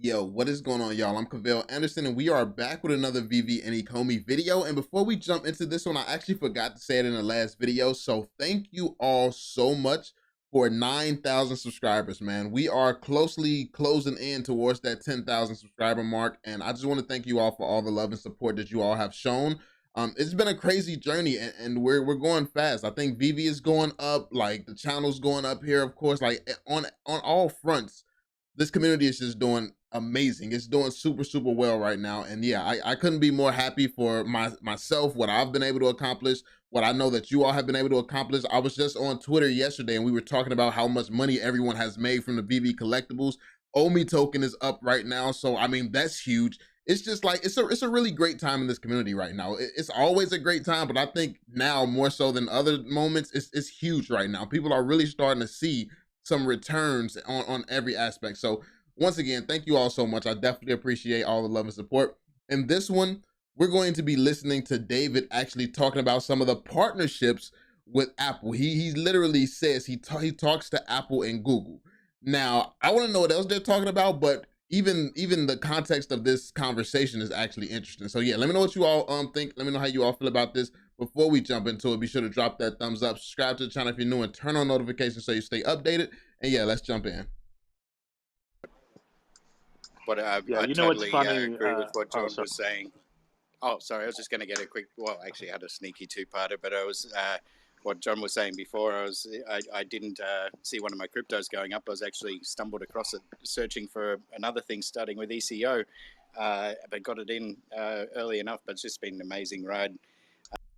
Yo, what is going on, y'all? I'm Cavell Anderson, and we are back with another VeVe and Ecomi video. And before we jump into this one, I actually forgot to say it in the last video. So thank you all so much for 9,000 subscribers, man. We are closely closing in towards that 10,000 subscriber mark. And I just want to thank you all for all the love and support that you all have shown. It's been a crazy journey, and we're going fast. I think VeVe is going up, like the channel's going up here, of course, like on all fronts. This community is just doing amazing. It's doing super well right now. And yeah, I couldn't be more happy for myself, what I've been able to accomplish, what I know that you all have been able to accomplish. I was just on Twitter yesterday and we were talking about how much money everyone has made from the VeVe collectibles. Omi token is up right now. So I mean, that's huge. It's just like, it's a really great time in this community right now. It's always a great time, but I think now more so than other moments, it's huge right now. People are really starting to see some returns on every aspect. So once again, thank you all so much. I definitely appreciate all the love and support. In this one, we're going to be listening to David actually talking about some of the partnerships with Apple. He literally says he talks to Apple and Google. Now, I want to know what else they're talking about, but even the context of this conversation is actually interesting. So yeah, let me know what you all think. Let me know how you all feel about this. Before we jump into it, be sure to drop that thumbs up, subscribe to the channel if you're new, and turn on notifications so you stay updated. And yeah, let's jump in. But I totally agree with what John was saying. Oh, sorry, I was just going to get a quick, well, actually I had a sneaky two-parter, but I was, what John was saying before, I didn't see one of my cryptos going up. I was actually stumbled across it searching for another thing starting with ECO, but got it in early enough, but it's just been an amazing ride.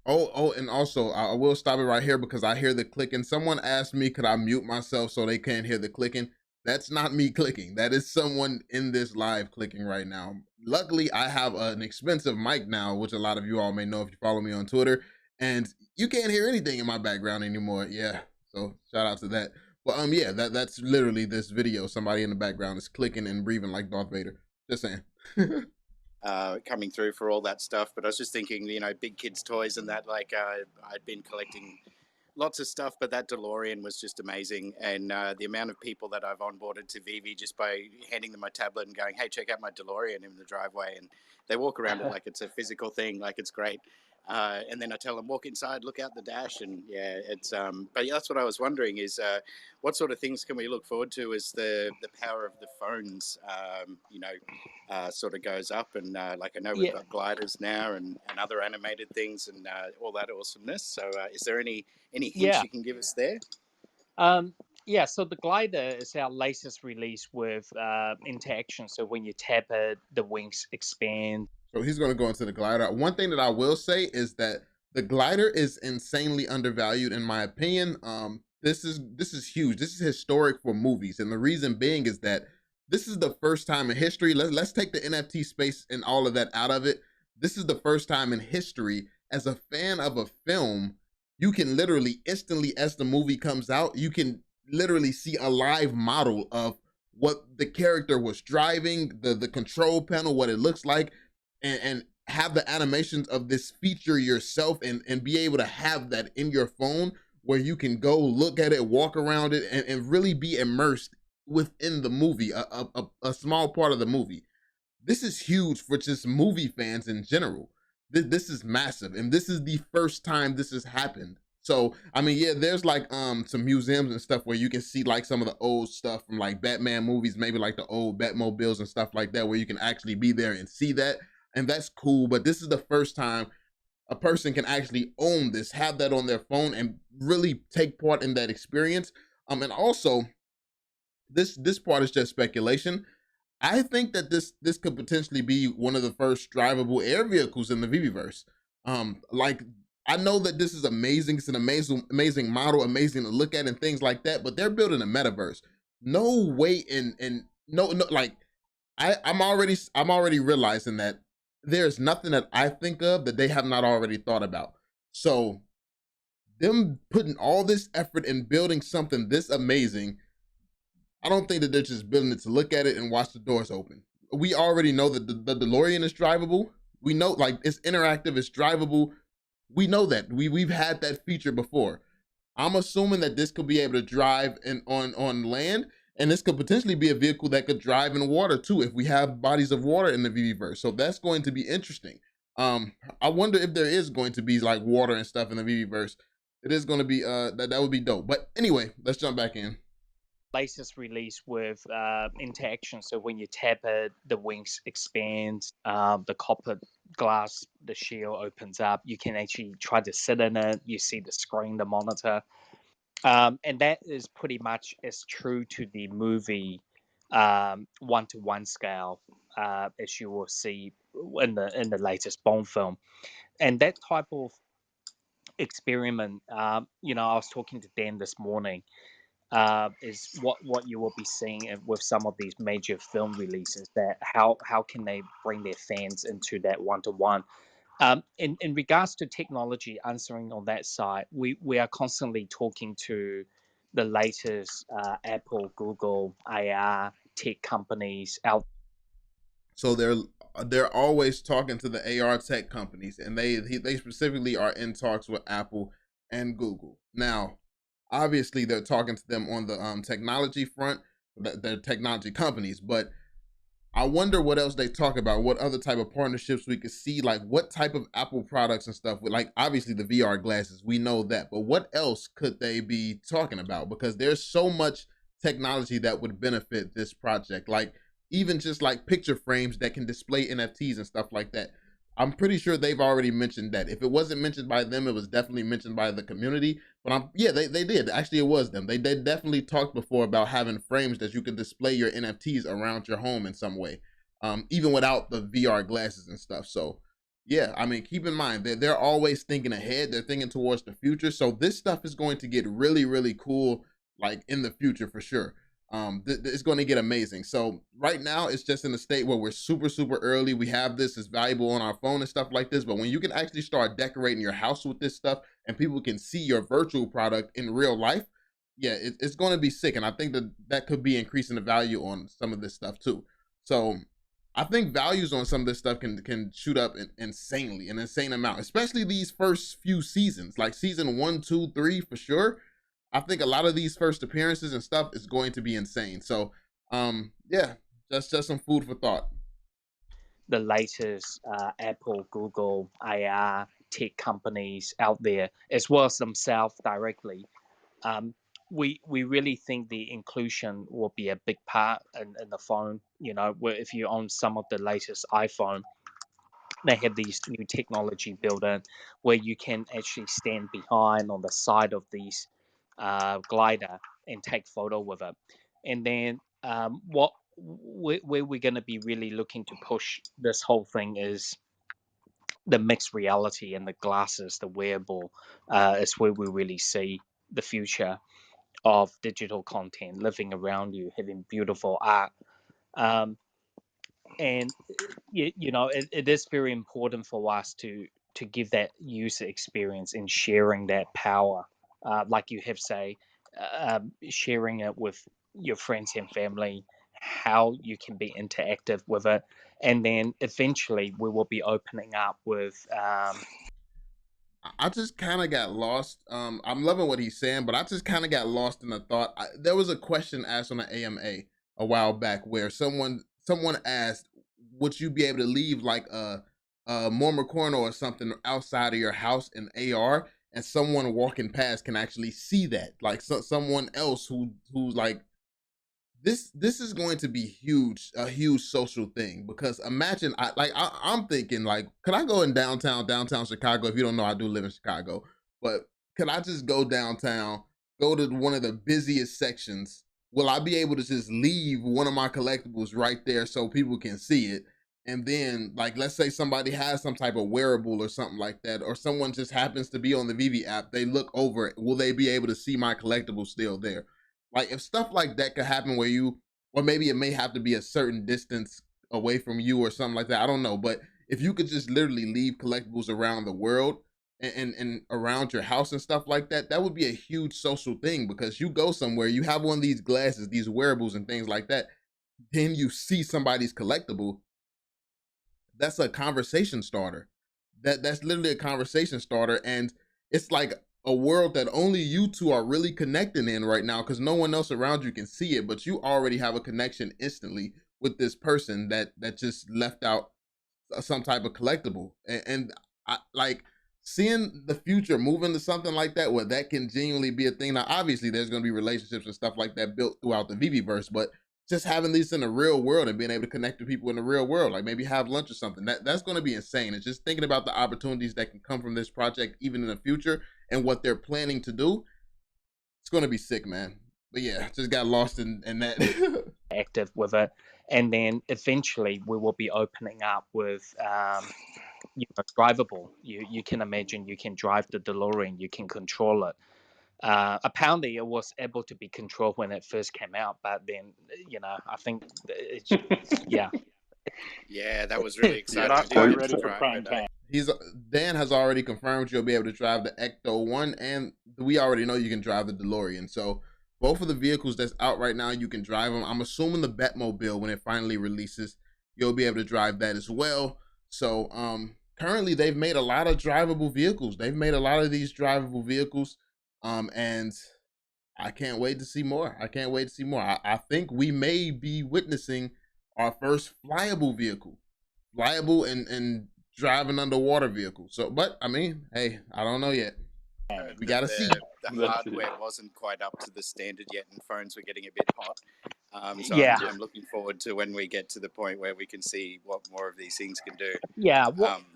Oh, and also I will stop it right here because I hear the clicking. Someone asked me, could I mute myself so they can't hear the clicking? That's not me clicking. That is someone in this live clicking right now. Luckily, I have an expensive mic now, which a lot of you all may know if you follow me on Twitter, and you can't hear anything in my background anymore. Yeah, so shout out to that. But yeah, that's literally this video. Somebody in the background is clicking and breathing like Darth Vader. Just saying. Coming through for all that stuff, but I was just thinking, you know, big kids toys and that, like I'd been collecting lots of stuff, but that DeLorean was just amazing. And the amount of people that I've onboarded to VeVe just by handing them my tablet and going, hey, check out my DeLorean in the driveway, and they walk around it like it's a physical thing, like it's great. And then I tell them, walk inside, look out the dash, and yeah, it's but yeah, that's what I was wondering is what sort of things can we look forward to as the power of the phones you know sort of goes up, and like I know we've got gliders now and other animated things and all that awesomeness. So is there any hints you can give us there? Yeah, so the glider is our latest release with interaction. So when you tap it, the wings expand. So he's going to go into the glider. One thing that I will say is that the glider is insanely undervalued in my opinion. This is huge. This is historic for movies, and the reason being is that this is the first time in history. Let's take the NFT space and all of that out of it. This is the first time in history, as a fan of a film, you can literally instantly, as the movie comes out, you can literally see a live model of what the character was driving, the control panel, what it looks like, and have the animations of this feature yourself, and be able to have that in your phone where you can go look at it, walk around it, and really be immersed within the movie, a small part of the movie. This is huge for just movie fans in general. This is massive, and this is the first time this has happened. So I mean, yeah, there's like some museums and stuff where you can see like some of the old stuff from like Batman movies, maybe like the old Batmobiles and stuff like that, where you can actually be there and see that, and that's cool. But this is the first time a person can actually own this, have that on their phone, and really take part in that experience. And also, this part is just speculation. I think that this could potentially be one of the first drivable air vehicles in the VeVeverse. Like, I know that this is amazing. It's an amazing model, amazing to look at and things like that, but they're building a metaverse. No way no, like I'm already realizing that there's nothing that I think of that they have not already thought about. So them putting all this effort in building something this amazing, I don't think that they're just building it to look at it and watch the doors open. We already know that the DeLorean is drivable. We know, like, it's interactive, it's drivable. We know that. We've had that feature before. I'm assuming that this could be able to drive on land, And this could potentially be a vehicle that could drive in water too, if we have bodies of water in the VeVeverse. So that's going to be interesting. I wonder if there is going to be like water and stuff in the VeVeverse. It is going to be that would be dope. But anyway, let's jump back in. Latest release with interaction. So when you tap it, the wings expand, the copper glass, the shield opens up. You can actually try to sit in it. You see the screen, the monitor, and that is pretty much as true to the movie one-to-one scale as you will see in the latest Bond film. And that type of experiment, I was talking to Dan this morning, is what you will be seeing with some of these major film releases. That how can they bring their fans into that one to one? In regards to technology, answering on that side, we are constantly talking to the latest Apple, Google, AR tech companies out. So they're always talking to the AR tech companies, and they specifically are in talks with Apple and Google. Now, obviously, they're talking to them on the technology front. They're technology companies, but I wonder what else they talk about. What other type of partnerships we could see? Like what type of Apple products and stuff? With like obviously the VR glasses, we know that, but what else could they be talking about? Because there's so much technology that would benefit this project. Like even just like picture frames that can display NFTs and stuff like that. I'm pretty sure they've already mentioned that. If it wasn't mentioned by them, it was definitely mentioned by the community. But yeah, they did. Actually, it was them. They definitely talked before about having frames that you could display your NFTs around your home in some way, even without the VR glasses and stuff. So yeah, I mean, keep in mind that they're always thinking ahead. They're thinking towards the future. So this stuff is going to get really, really cool, like in the future for sure. It's going to get amazing. So right now it's just in a state where we're super, super early. We have this as valuable on our phone and stuff like this, but when you can actually start decorating your house with this stuff and people can see your virtual product in real life, yeah, it's going to be sick. And I think that could be increasing the value on some of this stuff too. So I think values on some of this stuff can shoot up insanely, an insane amount, especially these first few seasons, like season 1, 2, 3 for sure. I think a lot of these first appearances and stuff is going to be insane. So, yeah, that's just some food for thought. The latest Apple, Google, AR tech companies out there, as well as themselves directly. Um, we really think the inclusion will be a big part in the phone. Where if you own some of the latest iPhone, they have these new technology built in where you can actually stand behind on the side of these glider and take photo with it. And then where we're going to be really looking to push this whole thing is the mixed reality and the glasses, the wearable, is where we really see the future of digital content living around you, having beautiful art. Um, and it is very important for us to give that user experience and sharing that power, like you have say, sharing it with your friends and family, how you can be interactive with it, and then eventually we will be opening up with I just kind of got lost. I'm loving what he's saying, but I just kind of got lost in the thought. There was a question asked on the AMA a while back where someone asked, "Would you be able to leave like a Mormon or something outside of your house in AR, and someone walking past can actually see that, like someone else who's like this is going to be huge, a huge social thing. Because imagine, I'm thinking like, could I go in downtown Chicago? If you don't know, I do live in Chicago, but could I just go downtown, go to one of the busiest sections? Will I be able to just leave one of my collectibles right there so people can see it? And then, like, let's say somebody has some type of wearable or something like that, or someone just happens to be on the VeVe app. They look over it. Will they be able to see my collectible still there? Like if stuff like that could happen where or maybe it may have to be a certain distance away from you or something like that. I don't know. But if you could just literally leave collectibles around the world and around your house and stuff like that, that would be a huge social thing. Because you go somewhere, you have one of these glasses, these wearables and things like that, then you see somebody's collectible, that's a conversation starter. That's literally a conversation starter. And it's like a world that only you two are really connecting in right now, because no one else around you can see it, but you already have a connection instantly with this person that just left out some type of collectible. And I like seeing the future move into something like that where that can genuinely be a thing. Now, obviously, there's going to be relationships and stuff like that built throughout the VeVe verse, but just having these in the real world and being able to connect with people in the real world, like maybe have lunch or something, that's going to be insane. And just thinking about the opportunities that can come from this project, even in the future, and what they're planning to do, it's going to be sick, man. But yeah, just got lost in that. Active with it, and then eventually we will be opening up with drivable. You can imagine you can drive the DeLorean, you can control it. Apparently, it was able to be controlled when it first came out, but then I think it's yeah. Yeah, that was really exciting. Not quite ready for prime time. Dan has already confirmed you'll be able to drive the Ecto 1, and we already know you can drive the DeLorean. So both of the vehicles that's out right now, you can drive them. I'm assuming the Batmobile, when it finally releases, you'll be able to drive that as well. So currently they've made a lot of drivable vehicles. They've made a lot of these drivable vehicles, and I can't wait to see more. I can't wait to see more. I think we may be witnessing our first flyable vehicle, flyable and driving underwater vehicle. So, but I mean, hey, I don't know yet. We gotta see. The hardware wasn't quite up to the standard yet, and phones were getting a bit hot. So Yeah. I'm looking forward to when we get to the point where we can see what more of these things can do. Yeah,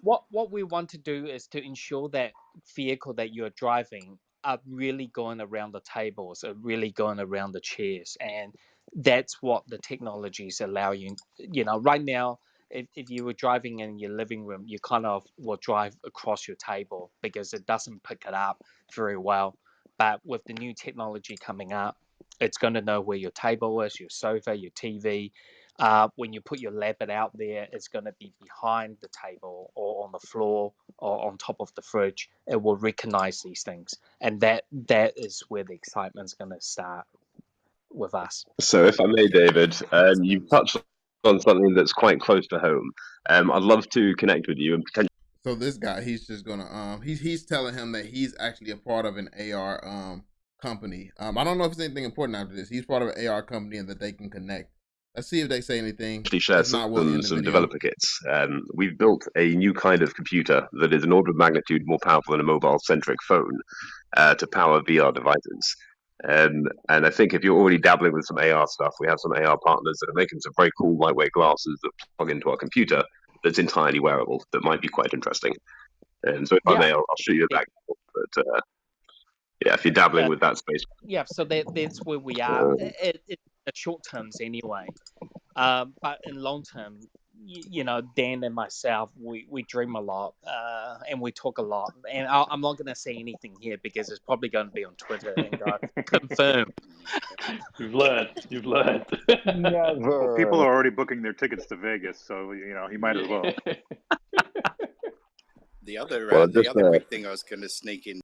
what we want to do is to ensure that vehicle that you're driving are really going around the tables, are really going around the chairs, and that's what the technologies allow you. Right now, if you were driving in your living room, you kind of will drive across your table because it doesn't pick it up very well. But with the new technology coming up, it's going to know where your table is, your sofa, your TV. When you put your laptop out there, it's going to be behind the table or on the floor or on top of the fridge. It will recognize these things, and that is where the excitement's going to start with us. So, if I may, David, you've touched on something that's quite close to home. I'd love to connect with you and potentially. So this guy, he's just gonna he's telling him that he's actually a part of an AR company. I don't know if there's anything important after this. He's part of an AR company and that they can connect. Let's see if they say anything. Actually share some developer kits. We've built a new kind of computer that is an order of magnitude more powerful than a mobile-centric phone to power VR devices. And I think if you're already dabbling with some AR stuff, we have some AR partners that are making some very cool lightweight glasses that plug into our computer that's entirely wearable that might be quite interesting. And so if I may, I'll shoot you back. But yeah, if you're dabbling with that space. Yeah, so that's where we are. It's short terms anyway. But in long term, Dan and myself, we dream a lot and we talk a lot. And I'm not going to say anything here because it's probably going to be on Twitter and go confirm. You've learned. Never. Well, people are already booking their tickets to Vegas, so he might as well. The other quick thing I was going to sneak in.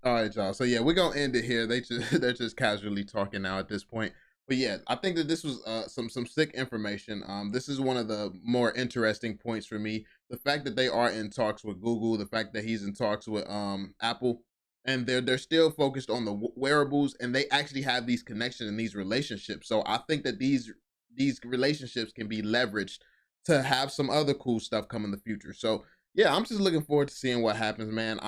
All right, y'all. So yeah, we're gonna end it here. They're just casually talking now at this point. But yeah, I think that this was some sick information. This is one of the more interesting points for me. The fact that they are in talks with Google, the fact that he's in talks with Apple, and they're still focused on the wearables, and they actually have these connections and these relationships. So I think that these relationships can be leveraged to have some other cool stuff come in the future. So yeah, I'm just looking forward to seeing what happens, man.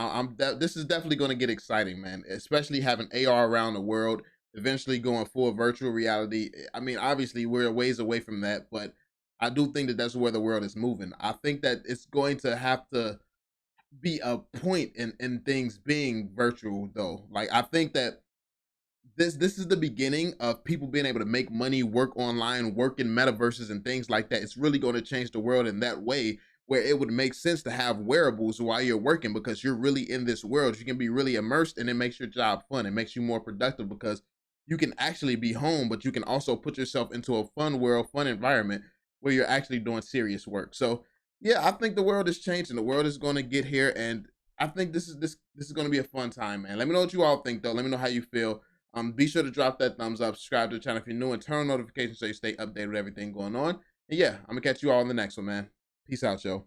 This is definitely going to get exciting, man. Especially having AR around the world, eventually going full virtual reality. I mean, obviously we're a ways away from that, but I do think that that's where the world is moving. I think that it's going to have to be a point in things being virtual, though. Like I think that this is the beginning of people being able to make money, work online, work in metaverses and things like that. It's really going to change the world in that way, where it would make sense to have wearables while you're working because you're really in this world. You can be really immersed and it makes your job fun. It makes you more productive because you can actually be home, but you can also put yourself into a fun world, fun environment where you're actually doing serious work. So yeah, I think the world is changing. The world is going to get here, and I think this is going to be a fun time, man. Let me know what you all think, though. Let me know how you feel. Be sure to drop that thumbs up, subscribe to the channel if you're new, and turn on notifications so you stay updated with everything going on. And yeah, I'm gonna catch you all in the next one, man. Peace out, yo.